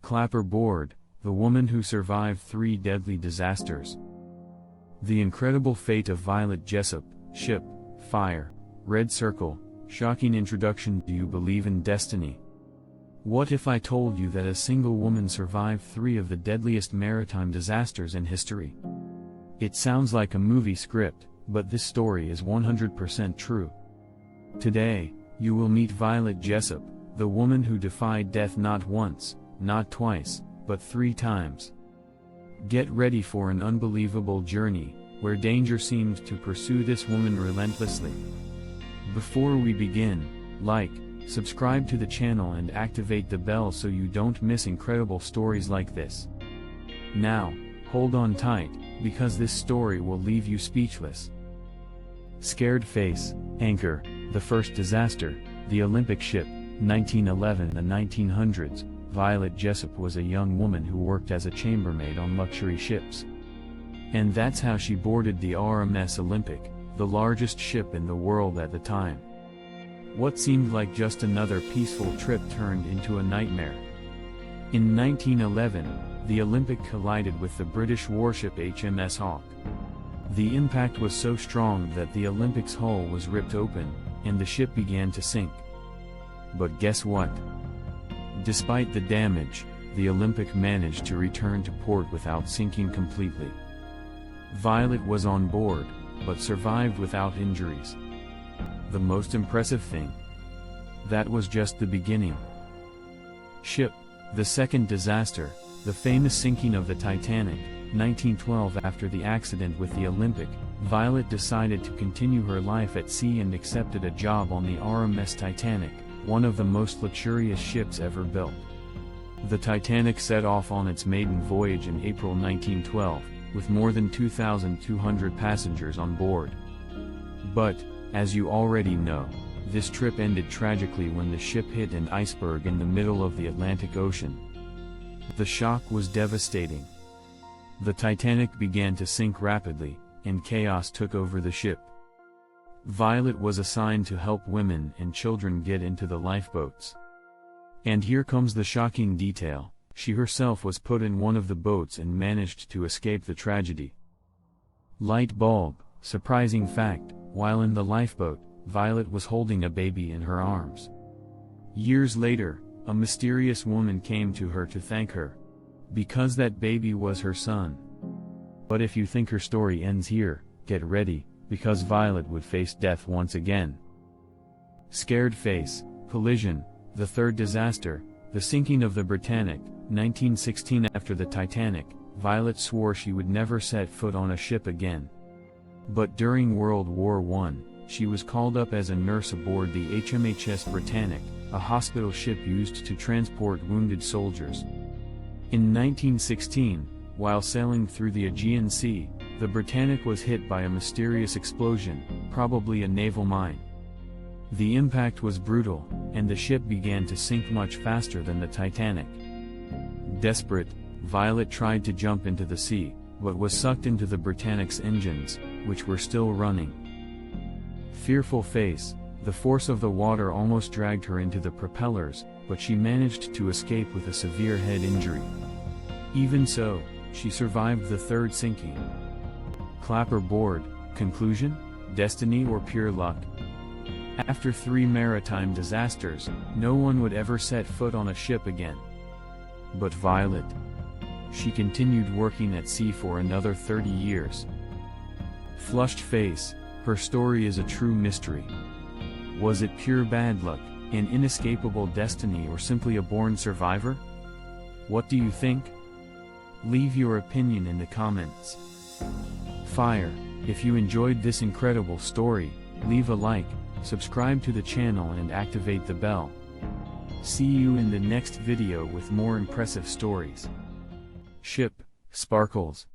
Clapperboard, the woman who survived 3 deadly disasters. The incredible fate of Violet Jessop, ship, fire, red circle, shocking introduction. Do you believe in destiny? What if I told you that a single woman survived 3 of the deadliest maritime disasters in history? It sounds like a movie script, but this story is 100% true. Today, you will meet Violet Jessop, the woman who defied death not once, not twice, but 3 times. Get ready for an unbelievable journey, where danger seemed to pursue this woman relentlessly. Before we begin, like, subscribe to the channel and activate the bell so you don't miss incredible stories like this. Now, hold on tight, because this story will leave you speechless. Scared face, anchor, the first disaster, the Olympic ship, 1911. The 1900s, Violet Jessop was a young woman who worked as a chambermaid on luxury ships. And that's how she boarded the RMS Olympic, the largest ship in the world at the time. What seemed like just another peaceful trip turned into a nightmare. In 1911, the Olympic collided with the British warship HMS Hawke. The impact was so strong that the Olympic's hull was ripped open, and the ship began to sink. But guess what? Despite the damage, the Olympic managed to return to port without sinking completely. Violet was on board, but survived without injuries. The most impressive thing? That was just the beginning. Ship, the second disaster, the famous sinking of the Titanic, 1912. After the accident with the Olympic, Violet decided to continue her life at sea and accepted a job on the RMS Titanic, one of the most luxurious ships ever built. The Titanic set off on its maiden voyage in April 1912, with more than 2,200 passengers on board. But, as you already know, this trip ended tragically when the ship hit an iceberg in the middle of the Atlantic Ocean. The shock was devastating. The Titanic began to sink rapidly, and chaos took over the ship. Violet was assigned to help women and children get into the lifeboats. And here comes the shocking detail: she herself was put in one of the boats and managed to escape the tragedy. Light bulb, surprising fact: while in the lifeboat, Violet was holding a baby in her arms. Years later, a mysterious woman came to her to thank her, because that baby was her son. But if you think her story ends here, get ready, because Violet would face death once again. Scared face, collision, the third disaster, the sinking of the Britannic, 1916. After the Titanic, Violet swore she would never set foot on a ship again. But during World War I, she was called up as a nurse aboard the HMHS Britannic, a hospital ship used to transport wounded soldiers. In 1916, while sailing through the Aegean Sea, the Britannic was hit by a mysterious explosion, probably a naval mine. The impact was brutal, and the ship began to sink much faster than the Titanic. Desperate, Violet tried to jump into the sea, but was sucked into the Britannic's engines, which were still running. Fearful face, the force of the water almost dragged her into the propellers, but she managed to escape with a severe head injury. Even so, she survived the third sinking. Clapperboard, conclusion, destiny or pure luck? After 3 maritime disasters, no one would ever set foot on a ship again. But Violet? She continued working at sea for another 30 years. Flushed face, her story is a true mystery. Was it pure bad luck, an inescapable destiny, or simply a born survivor? What do you think? Leave your opinion in the comments. Fire, if you enjoyed this incredible story, leave a like, subscribe to the channel and activate the bell. See you in the next video with more impressive stories. Ship, sparkles.